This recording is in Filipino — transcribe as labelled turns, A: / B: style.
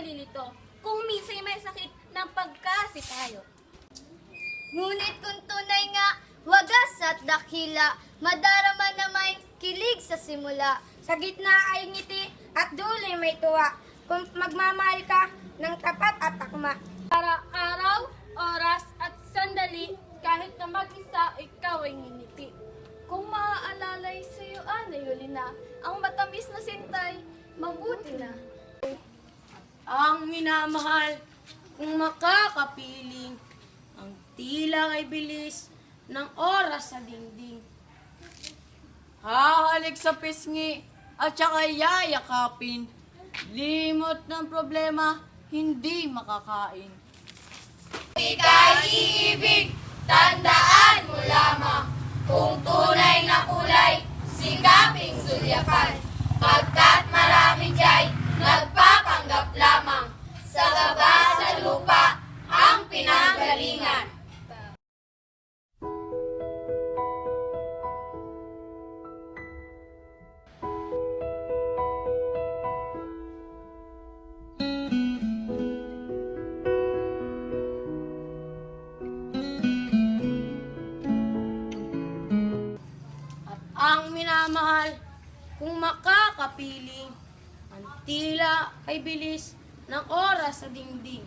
A: nalilito kung minsan may sakit ng pagkasitayo.
B: Ngunit kung tunay nga, wagas at dakila, madarama na may kilig sa simula.
C: Sa gitna ay ngiti at duloy may tuwa, kung magmamahal ka ng tapat at takma.
A: Para araw, oras at sandali, kahit na mag-isa, ikaw ay ngingiti. Kung maaalalay sa'yo, anay huli na, ang matamis na sintay, mabuti na.
D: Ang minamahal, kung makakapiling, ang tila ay bilis ng oras sa dingding. Hahalik sa pisngi at saka yayakapin, limot ng problema, hindi makakain.
B: Ika'y iibig, tandaan mo lamang, kung tunay na kulay, sikaping sulyapan. Pagkat marami diya'y nagpapanggap lamang, sa baba sa lupa ang pinanggalingan.
D: Ang minamahal, kung makakapiling, ang tila ay bilis ng oras sa dingding.